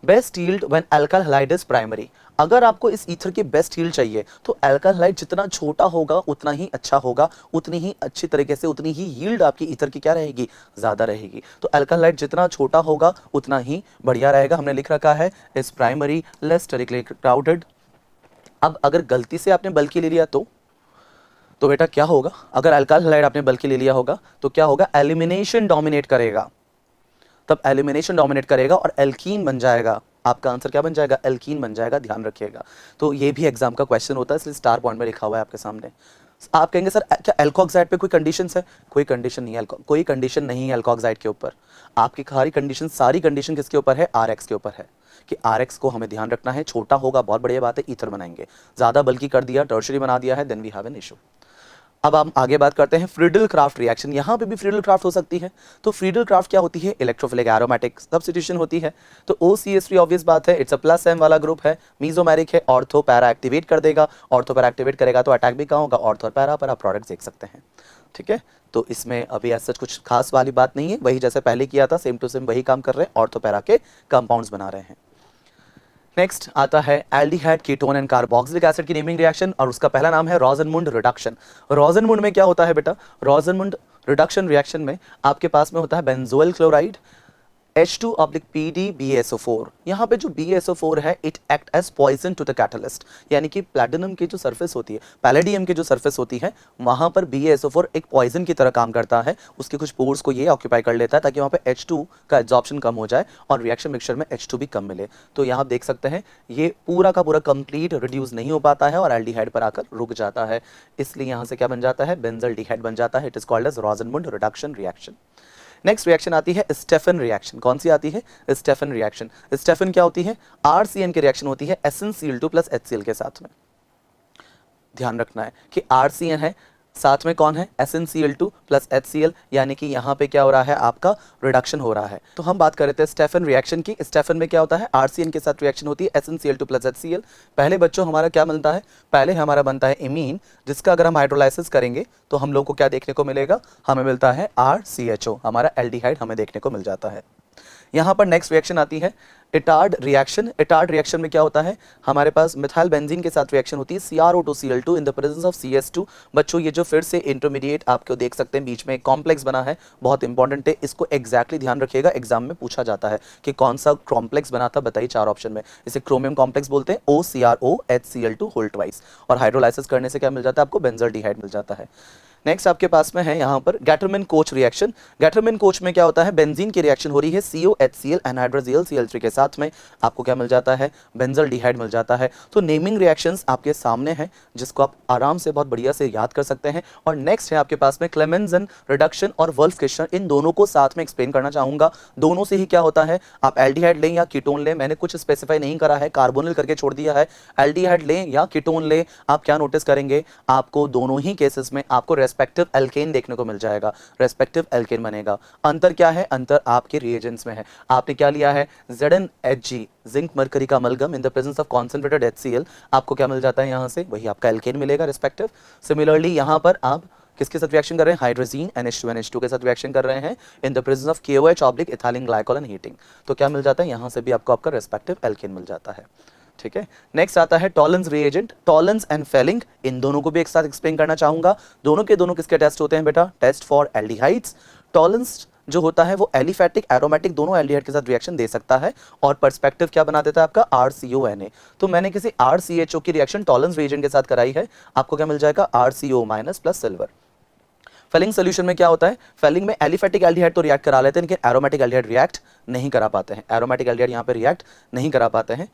Best yield when alkyl halide is primary, अगर आपको इस ईथर की बेस्ट यील्ड चाहिए तो अल्काइल हैलाइड जितना छोटा होगा उतना ही अच्छा होगा, उतनी ही अच्छी तरीके से, उतनी ही यील्ड आपकी ईथर की क्या रहेगी, ज्यादा रहेगी। तो अल्काइल हैलाइड जितना छोटा होगा उतना ही बढ़िया रहेगा। हमने लिख रखा है is primary less sterically crowded. अब अगर गलती से आपने बल्कि ले लिया तो तो बेटा क्या होगा, अगर अल्काइल हैलाइड आपने बल्कि ले लिया होगा तो क्या होगा, एलिमिनेशन डोमिनेट करेगा, तब एलिमिनेशन डोमिनेट करेगा और एल्कीन बन जाएगा। आपका आंसर क्या बन जाएगा, एल्कीन बन जाएगा, ध्यान रखिएगा। तो ये भी एग्जाम का क्वेश्चन होता है, इसलिए स्टार पॉइंट में लिखा हुआ है आपके सामने। आप कहेंगे सर क्या एल्कोक्साइड पे कोई कंडीशन है, कोई कंडीशन नहीं है, कोई कंडीशन नहीं है एल्कोक्साइड के ऊपर। आपकी सारी कंडीशन किसके ऊपर है, आरएक्स के ऊपर है, कि आरएक्स को हमें ध्यान रखना है, छोटा होगा बहुत बढ़िया बात है, ईथर बनाएंगे, ज्यादा बल्कि कर दिया, टर्शरी बना दिया है, then we have an issue. अब हम आगे बात करते हैं फ्रीडल क्राफ्ट रिएक्शन। यहाँ पे भी फ्रीडल क्राफ्ट हो सकती है। तो फ्रीडल क्राफ्ट क्या होती है, इलेक्ट्रोफिलिक एरोमेटिक सब्स्टिट्यूशन होती है। तो OCH3 ऑब्वियस बात है, इट्स अ प्लस एम वाला ग्रुप है, मीजोमेरिक है, ऑर्थो पैरा एक्टिवेट कर देगा, ऑर्थो पैरा एक्टिवेट करेगा तो अटैक भी कहाँ होगा, ऑर्थो और पैरा पर आप प्रोडक्ट देख सकते हैं। ठीक है, तो इसमें अभी ऐसा कुछ खास वाली बात नहीं है, वही जैसे पहले किया था सेम टू सेम वही काम कर रहे हैं, ऑर्थो पैरा के कंपाउंड्स बना रहे हैं। नेक्स्ट आता है aldehyde ketone and carboxylic acid की नेमिंग रिएक्शन, और उसका पहला नाम है रोजनमुंड रिडक्शन। रोजनमुंड में क्या होता है बेटा, रोजनमुंड रिडक्शन रिएक्शन में आपके पास में होता है बेंजोइल क्लोराइड H2/PD BSO4। यहाँ पे जो BSO4 है it act as poison to the catalyst, यानी कि प्लैटिनम की जो सरफेस होती है, पैलेडियम की जो सरफेस होती है, वहाँ पर BSO4 एक पॉइजन की तरह काम करता है। उसके कुछ पोर्स को ये ऑक्यूपाई कर लेता है ताकि वहाँ पे H2 का एब्जॉर्प्शन कम हो जाए और रिएक्शन मिक्सचर में H2 भी कम मिले। तो यहाँ आप देख सकते हैं ये पूरा का पूरा कंप्लीट रिड्यूस नहीं हो पाता है और एल्डिहाइड पर आकर रुक जाता है, इसलिए यहाँ से क्या बन जाता है, बेंजल्डिहाइड बन जाता है। It is called as Rosenmund reduction reaction. Next reaction आती है स्टेफन रिएक्शन। कौन सी आती है, स्टेफन रिएक्शन। स्टेफन क्या होती है, RCN की रिएक्शन होती है SnCl2 प्लस HCl के साथ में। ध्यान रखना है कि RCN है, साथ में कौन है, SnCl2 प्लस HCl, यानी कि यहाँ पे क्या हो रहा है, आपका रिडक्शन हो रहा है। तो हम बात कर रहे थे स्टेफन रिएक्शन की। स्टेफन में क्या होता है, RCN के साथ रिएक्शन होती है SnCl2 प्लस HCl। पहले बच्चों हमारा क्या बनता है, पहले हमारा बनता है इमीन, जिसका अगर हम हाइड्रोलाइसिस करेंगे तो हम लोग को क्या देखने को मिलेगा, हमें मिलता है RCHO, हमारा एल्डिहाइड हमें देखने को मिल जाता है। यहाँ पर नेक्स्ट रिएक्शन आती है इटार्ड रिएक्शन। इटार्ड रिएक्शन में क्या होता है, हमारे पास मिथाइल बेंजीन के साथ रिएक्शन होती है CrO2Cl2 in the presence of CS2। बच्चों ये जो फिर से इंटरमीडिएट आपको देख सकते हैं बीच में एक कॉम्प्लेक्स बना है, बहुत इंपॉर्टेंट है, इसको एग्जैक्टली ध्यान रखिएगा, एग्जाम में पूछा जाता है कि कौन सा कॉम्प्लेक्स बना था, बताइए 4 ऑप्शन में। इसे क्रोमियम कॉम्प्लेक्स बोलते हैं, OCrOHCl2 होल ट्वाइस, और हाइड्रोलाइसिस करने से क्या मिल जाता है आपको, बेंजल्डिहाइड मिल जाता है। नेक्स्ट आपके पास में है यहाँ पर Gattermann coach reaction. Gattermann coach में क्या होता है, बेंजीन की रिएक्शन हो रही है COHCl एनहाइड्रोजियल Cl3 के साथ में, आपको क्या मिल जाता है, बेंजल्डिहाइड मिल जाता है। तो नेमिंग रिएक्शंस आपके सामने हैं, जिसको आप आराम से बहुत बढ़िया से याद कर सकते हैं। और नेक्स्ट है आपके पास में क्लेमेंजन रिडक्शन और वोल्फकिशन, इन दोनों को साथ में एक्सप्लेन करना चाहूंगा। दोनों से ही क्या होता है, आप एल्डिहाइड लें या कीटोन लें, मैंने कुछ स्पेसिफाई नहीं करा है, कार्बोनिल करके छोड़ दिया है। एल्डिहाइड लें या कीटोन लें, आप क्या नोटिस करेंगे, आपको दोनों ही केसेस में आपको रेस्पेक्टिव एल्केन देखने को मिल जाएगा, रेस्पेक्टिव एल्केन बनेगा। अंतर क्या है, अंतर आपके रिएजेंट्स में है। आपने क्या लिया है, ZnHg जिंक मरकरी का amalgam in the presence of concentrated HCl, आपको क्या मिल जाता है, यहाँ से वही आपका एल्केन मिलेगा रेस्पेक्टिव। सिमिलरली यहाँ पर आप किसके साथ रिएक्शन कर रहे हैं, हाइड्रोजीन NH2NH2 के साथ रिएक्शन कर रहे हैं in the presence of KOH ethylene glycol and heating, तो क्या मिल जाता है, यहाँ से भी आपको आपका रेस्पेक्टिव एल्केन मिल जाता है। ठीक है, नेक्स्ट आता है Tollens reagent. Tollens and Fehling, इन दोनों को भी एक साथ एक्सप्लेन करना चाहूंगा। दोनों के दोनों किसके टेस्ट होते हैं बेटा, टेस्ट फॉर एल्डिहाइड्स। टॉलेंस जो होता है वो एलिफैटिक एरोमेटिक दोनों एल्डिहाइड के साथ रिएक्शन दे सकता है, और पर्सपेक्टिव क्या बना देता है आपका, RCONA। तो मैंने किसी RCHO की रिएक्शन टॉलेंस रिएजेंट के साथ कराई है, आपको क्या मिल जाएगा, RCO- plus silver. Fehling solution में क्या होता है, फेलिंग में एलिफैटिक एल्डिहाइड तो रिएक्ट करा लेते हैं, लेकिन एरोमेटिक एल्डिहाइड रिएक्ट नहीं करा पाते हैं, एरोमेटिक एल्डिहाइड यहाँ पे रिएक्ट नहीं करा पाते हैं।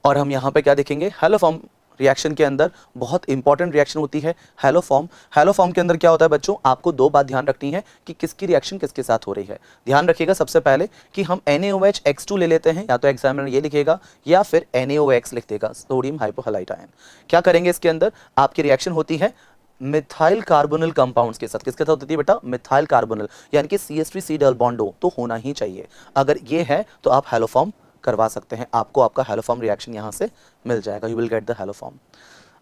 और हम यहाँ पे क्या देखेंगे, हैलोफॉर्म रिएक्शन के अंदर बहुत इंपॉर्टेंट रिएक्शन होती है हैलोफॉर्म। हैलोफॉर्म के अंदर क्या होता है बच्चों, आपको 2 बात ध्यान रखनी है कि किसकी रिएक्शन किसके साथ हो रही है। ध्यान रखिएगा सबसे पहले कि हम NaOH X2 ले लेते हैं, या तो एग्जामिनर ये लिखेगा या फिर NaOX लिख देगा, सोडियम हाइपोहैलाइड आयन। क्या करेंगे इसके अंदर, आपकी रिएक्शन होती है मिथाइल कार्बोनिल कंपाउंड्स के साथ। किसके साथ होती है बेटा, मिथाइल कार्बोनिल, यानी कि CH3C डबल बॉन्ड हो तो होना ही चाहिए। अगर ये है तो आप हैलोफॉर्म करवा सकते हैं, आपको आपका हैलोफॉर्म रिएक्शन यहां से मिल जाएगा, you will get the haloform.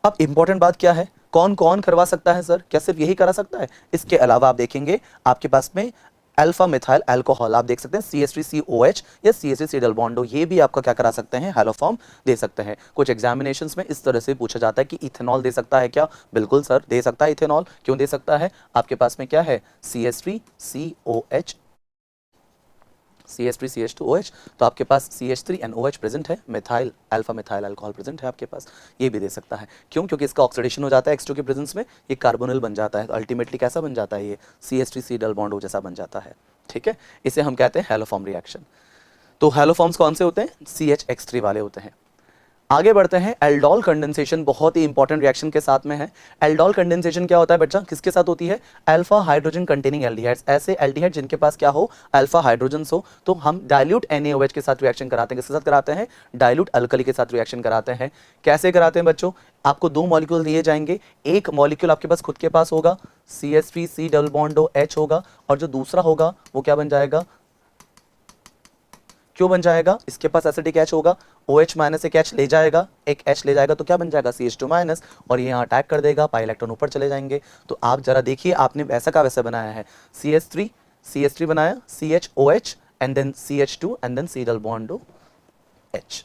अब इंपॉर्टेंट बात क्या है, कौन कौन करवा सकता है सर, क्या सिर्फ यही करा सकता है, इसके अलावा आप देखेंगे आपके पास में अल्फा मिथाइल अल्कोहल, आप देख सकते हैं CH3COH या CH3C डबल बॉन्ड हो, ये भी आपका क्या करा सकते हैं, हैलोफॉर्म दे सकते हैं। कुछ एग्जामिनेशंस में इस तरह से पूछा जाता है कि इथेनॉल दे सकता है क्या, बिल्कुल सर दे सकता है इथेनॉल। क्यों दे सकता है, आपके पास में क्या है, CH3COH CH3CH2OH, तो आपके पास CH3NOH प्रेजेंट है, methyl alpha methyl alcohol present है आपके पास, ये भी दे सकता है। क्यों? क्योंकि इसका ऑक्सीडेशन हो जाता है X2 के प्रेजेंस में, ये कार्बोनिल बन जाता है, तो अल्टीमेटली कैसा बन जाता है, ये CH3C डबल बॉन्ड O जैसा बन जाता है। ठीक है, इसे हम कहते हैं हैलोफॉर्म रिएक्शन। तो हैलोफॉर्म्स कौन से होते हैं? CHX3 वाले होते हैं। आगे बढ़ते हैं, एल्डोल कंडेंसेशन बहुत ही इंपॉर्टेंट रिएक्शन के साथ में है। एल्डोल कंडेंसेशन क्या होता है बच्चा? किसके साथ होती है? अल्फा हाइड्रोजन कंटेनिंग एल्डिहाइड्स, ऐसे एल्डिहाइड जिनके पास क्या हो? अल्फा हाइड्रोजन हो। तो हम डाइल्यूट NaOH के साथ रिएक्शन कराते हैं। किसके साथ कराते हैं? डाइल्यूट अल्कली के साथ रिएक्शन कराते हैं। कैसे कराते हैं बच्चों? आपको दो मॉलिक्यूल दिए जाएंगे, एक मॉलिक्यूल आपके पास खुद के पास होगा, CH3C डबल बॉन्ड OH होगा, और जो दूसरा होगा वो क्या बन जाएगा? क्यों बन जाएगा? इसके पास एसिडिक H होगा, OH माइनस एक H ले जाएगा, एक H ले जाएगा, तो क्या बन जाएगा? CH2 माइनस, और ये यहाँ अटैक कर देगा, पाई इलेक्ट्रॉन ऊपर चले जाएंगे। तो आप जरा देखिए, आपने वैसा का वैसा बनाया है, CH3 बनाया, CHOH and then CH2 and then C double bond OH,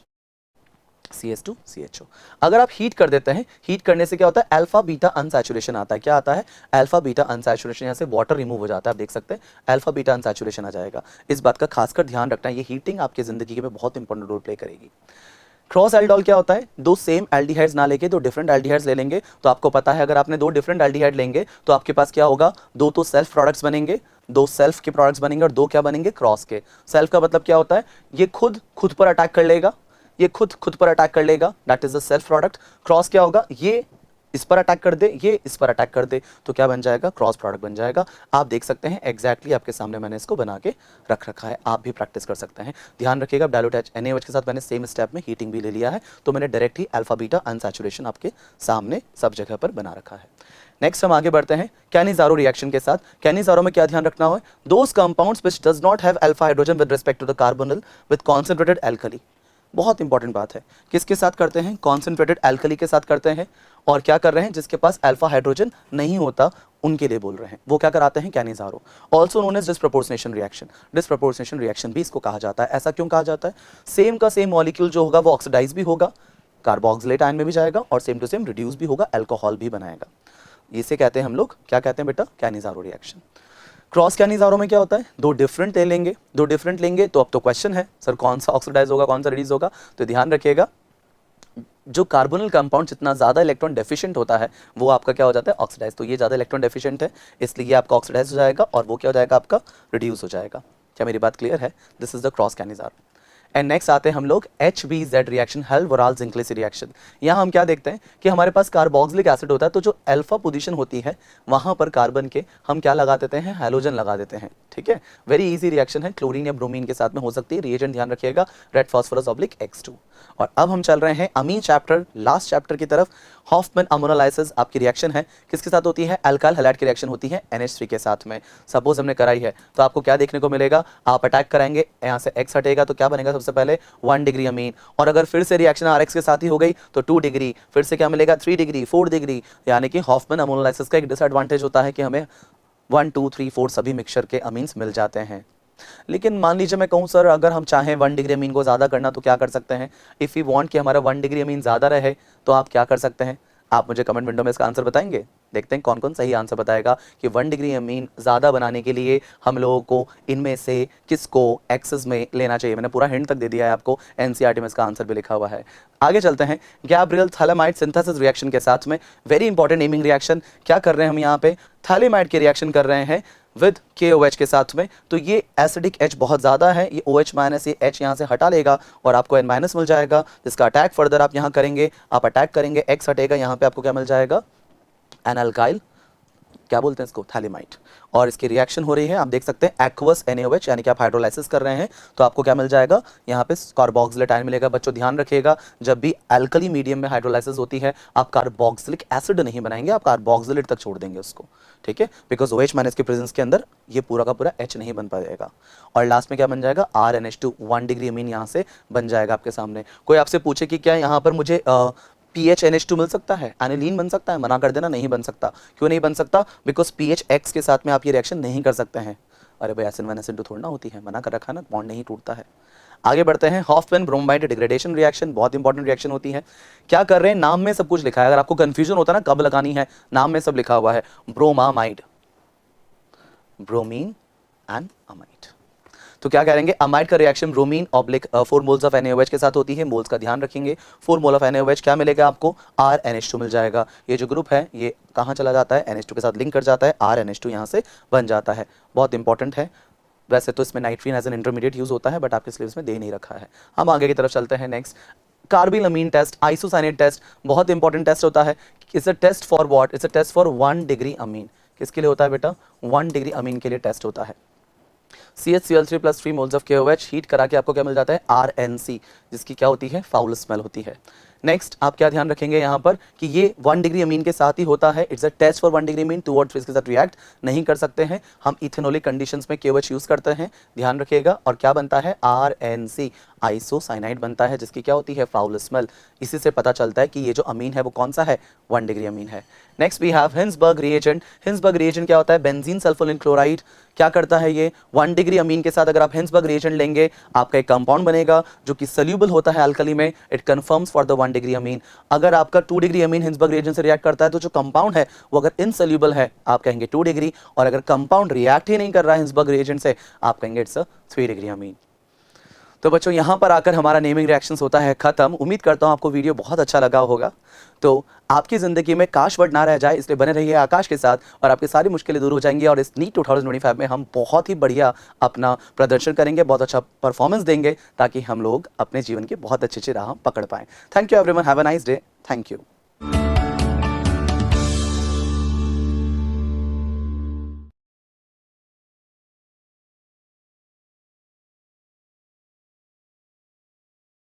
CH2 CHO। अगर आप हीट कर देते हैं, हीट करने से क्या होता है? अल्फा बीटा अनसैचुरेशन आता है। क्या आता है? अल्फा बीटा अनसैचुरेशन, यहाँ से वाटर रिमूव हो जाता है, आप देख सकते हैं अल्फा बीटा अनसैचुरेशन आ जाएगा। इस बात का खासकर ध्यान रखना है, ये हीटिंग आपकी जिंदगी में बहुत इंपॉर्टेंट रोल प्ले करेगी। क्रॉस एल्डोल क्या होता है? दो सेम एल्डिहाइड्स ना लेके दो डिफरेंट एल्डिहाइड्स ले लेंगे। तो आपको पता है, अगर आपने दो डिफरेंट एल्डिहाइड लेंगे तो आपके पास क्या होगा? दो तो सेल्फ प्रोडक्ट्स बनेंगे, दो सेल्फ के प्रोडक्ट्स बनेंगे, और दो क्या बनेंगे? क्रॉस के। सेल्फ का मतलब क्या होता है? ये खुद पर अटैक कर लेगा, ये खुद पर अटैक कर लेगा, that is the self product. Cross क्या होगा? ये इस पर अटैक कर दे, ये इस पर अटैक कर दे, तो क्या बन जाएगा? क्रॉस प्रोडक्ट बन जाएगा। आप देख सकते हैं एग्जैक्टली आपके सामने मैंने इसको बना के रख रखा है, आप भी प्रैक्टिस कर सकते हैं। ध्यान रखिएगा, डाइल्यूट NaOH के साथ मैंने सेम स्टेप में हीटिंग भी ले लिया है, तो मैंने डायरेक्ट ही अल्फा बीटा अनसैचुरेशन आपके सामने सब जगह पर बना रखा है। नेक्स्ट हम आगे बढ़ते हैं कैनिज़ारो रिएक्शन के साथ। कैनिज़ारो में क्या ध्यान रखना हो? Those compounds which does not have alpha hydrogen with respect to the carbonyl with concentrated alkali. बहुत इंपॉर्टेंट बात है, किसके साथ करते हैं? कॉन्सेंट्रेटेड एल्कली के साथ करते हैं। और क्या कर रहे हैं? जिसके पास अल्फा हाइड्रोजन नहीं होता उनके लिए बोल रहे हैं, वो क्या कराते हैं? Cannizzaro. Also known as disproportionation reaction. Disproportionation reaction भी इसको कहा जाता है। ऐसा क्यों कहा जाता है? सेम का सेम मॉलिक्यूल जो होगा वो ऑक्सीडाइज भी होगा, कार्बोक्सिलेट आयन में भी जाएगा, और सेम टू सेम रिड्यूस भी होगा, अल्कोहल भी बनाएगा। इसे कहते हैं हम लोग, क्या कहते हैं बेटा? Cannizzaro reaction. क्रॉस कैनिज़ारो में क्या होता है? दो डिफरेंट लेंगे, तो अब तो क्वेश्चन है सर कौन सा ऑक्सीडाइज होगा, कौन सा रिड्यूस होगा? तो ध्यान रखिएगा, जो कार्बोनिल कंपाउंड जितना ज़्यादा इलेक्ट्रॉन डेफिशिएंट होता है वो आपका क्या हो जाता है? ऑक्सीडाइज। तो ये ज़्यादा इलेक्ट्रॉन डेफिशिएंट है, इसलिए आपका ऑक्सीडाइज हो जाएगा, और वो क्या हो जाएगा? आपका रिड्यूस हो जाएगा। क्या मेरी बात क्लियर है? This is the cross Cannizzaro. And next आते हैं हम लोग HBZ रिएक्शन, हेल्वोराल जिंकलेसी रिएक्शन। यहाँ हम क्या देखते हैं कि हमारे पास कार्बोक्सिलिक एसिड होता है, तो जो अल्फा पोजीशन होती है वहाँ पर कार्बन के हम क्या लगा देते हैं? हैलोजन लगा देते हैं। ठीक है, वेरी इजी रिएक्शन है, क्लोरीन या ब्रोमीन के साथ में हो सकती है। रिएजेंट ध्यान रखिएगा, रेड फास्फोरस ऑब्लिक X2। और अब हम चल रहे हैं अमीन चैप्टर, लास्ट चैप्टर की तरफ। हॉफमैन अमोनोलाइसिस आपकी रिएक्शन है, किसके साथ होती है? अल्काइल हैलाइड की रिएक्शन होती है NH3 के साथ में। सपोज हमने कराई है, तो आपको क्या देखने को मिलेगा? आप अटैक कराएंगे, यहाँ से X हटेगा, तो क्या बनेगा? सबसे पहले 1 डिग्री अमीन, और अगर फिर से रिएक्शन RX के साथ ही हो गई तो 2 डिग्री, फिर से क्या मिलेगा? 3 डिग्री, 4 डिग्री। यानी कि हॉफमैन अमोनोलाइसिस का एक डिसएडवांटेज होता है कि हमें 1 2 3 4 सभी मिक्सचर के अमीन्स मिल जाते हैं। लेकिन मान लीजिए मैं कहूँ सर अगर हम चाहें 1 डिग्री अमीन को ज़्यादा करना तो क्या कर सकते हैं? इफ़ यू वांट कि हमारा 1 डिग्री अमीन ज़्यादा रहे तो आप क्या कर सकते हैं? आप मुझे कमेंट विंडो में इसका आंसर बताएंगे। देखते हैं कौन कौन सही आंसर बताएगा कि 1 डिग्री अमीन ज़्यादा बनाने के लिए हम लोगों को इनमें से किसको एक्सेस में लेना चाहिए। मैंने पूरा हिंट तक दे दिया है आपको, NCERT में इसका आंसर भी लिखा हुआ है। आगे चलते हैं गैब्रियल थैलेमाइड सिंथेसिस रिएक्शन के साथ में, वेरी इंपॉर्टेंट नेमिंग रिएक्शन। क्या कर रहे हैं हम यहाँ पे? थैलेमाइड के रिएक्शन कर रहे हैं विद KOH के साथ में। तो ये एसिडिक H बहुत ज़्यादा है, ये OH माइनस ये H यहाँ से हटा लेगा और आपको N माइनस मिल जाएगा, जिसका अटैक फर्दर आप यहाँ करेंगे, आप अटैक करेंगे, X हटेगा, यहाँ पे आपको क्या मिल जाएगा? एन अल्काइल, क्या बोलते हैं इसको? थैलेमाइड। और इसकी रिएक्शन हो रही है, आप देख सकते हैं एक्वस NaOH, यानी कि आप हाइड्रोलाइसिस कर रहे हैं, तो आपको क्या मिल जाएगा? यहाँ पे कार्बोक्सिलेट आयन मिलेगा। बच्चों ध्यान रखिएगा, जब भी अल्कली मीडियम में हाइड्रोलाइसिस होती है आप कार्बोक्सिलिक एसिड नहीं बनाएंगे, आप कार्बोक्सिलेट तक छोड़ देंगे उसको। ठीक है, बिकॉज OH माइनस के प्रेजेंस के अंदर ये पूरा का पूरा H नहीं बन पाएगा। और लास्ट में क्या बन जाएगा? RNH2, 1 डिग्री अमीन यहाँ से बन जाएगा आपके सामने। कोई आपसे पूछे कि क्या यहाँ पर मुझे PHNH2 मिल सकता है, एनिलीन बन सकता है? मना कर देना, नहीं बन सकता। क्यों नहीं बन सकता? बिकॉज PHX के साथ में आप ये रिएक्शन नहीं कर सकते हैं। अरे भाई SN1 SN2 थोड़ा ना होती है, मना कर रखा ना, बॉन्ड नहीं टूटता है। आगे बढ़ते हैं, हॉफमैन ब्रोमाइड डिग्रेडेशन रिएक्शन, बहुत इंपॉर्टेंट रिएक्शन होती है। क्या कर रहे हैं? नाम में सब कुछ लिखा है, अगर आपको कंफ्यूजन होता है ना कब लगानी है, नाम में सब लिखा हुआ है। Bromamide, bromine and amide. तो क्या करेंगे, अमाइड का reaction bromine oblique 4 moles of NaOH के साथ होती है। मोल्स का ध्यान रखेंगे, 4 मोल ऑफ NaOH क्या मिलेगा आपको, RNH2 मिल जाएगा। ये जो ग्रुप है ये कहाँ चला जाता है, NH2 के साथ लिंक कर जाता है, RNH2 यहाँ से बन जाता है। बहुत इंपॉर्टेंट है। वैसे तो इसमें nitrene as an intermediate use होता है, बट आपके सिलेबस में दे नहीं रखा है। हम आगे की तरफ चलते हैं। Next, carbylamine test, isocyanate test, बहुत इंपॉर्टेंट टेस्ट होता है। It's a test for what, it's a test for 1 degree amine. किसके लिए होता है बेटा, 1 डिग्री अमीन के लिए टेस्ट होता है। CHCl3 + 3 moles of KOH heat करा के आपको क्या मिल जाता है, RNC, जिसकी क्या होती है, फाउल स्मेल होती है। नेक्स्ट, आप क्या ध्यान रखेंगे यहाँ पर कि ये 1 डिग्री अमीन के साथ ही होता है। It's a test for 1 degree amine, 2 और 3 के साथ रिएक्ट नहीं कर सकते हैं। हम इथेनोलिक कंडीशंस में KOH यूज करते हैं, ध्यान रखिएगा। और क्या बनता है, RNC, आइसोसाइनाइड बनता है, जिसकी क्या होती है, फाउल स्मेल। इसी से पता चलता है कि ये जो अमीन है वो कौन सा है, 1 डिग्री अमीन है। Next we have Hinsberg reagent. Hinsberg reagent क्या होता है, बेंजीन सल्फोनिल क्लोराइड। क्या करता है ये, 1 डिग्री अमीन के साथ अगर आप हिंसबर्ग रिएजेंट लेंगे, आपका एक कंपाउंड बनेगा जो कि सोल्यूबल होता है अल्कली में। It confirms for the 1 degree अमीन। अगर आपका 2 डिग्री अमीन हिंसबर्ग रिएजेंट से रिएक्ट करता है तो जो कंपाउंड है वो अगर इनसोल्यूबल है आप कहेंगे 2 डिग्री, और अगर कंपाउंड रिएक्ट ही नहीं कर रहा है हिंसबर्ग रिएजेंट से, आप कहेंगे इट्स अ 3 डिग्री अमीन। तो बच्चों यहाँ पर आकर हमारा नेमिंग रिएक्शंस होता है खत्म। उम्मीद करता हूँ आपको वीडियो बहुत अच्छा लगा होगा। तो आपकी ज़िंदगी में काश वर्ड ना रह जाए, इसलिए बने रहिए आकाश के साथ और आपकी सारी मुश्किलें दूर हो जाएंगी। और इस नीट 2025 में हम बहुत ही बढ़िया अपना प्रदर्शन करेंगे, बहुत अच्छा परफॉर्मेंस देंगे, ताकि हम लोग अपने जीवन की बहुत अच्छी राह पकड़ पाएँ। Thank you everyone, have a nice day. Thank you.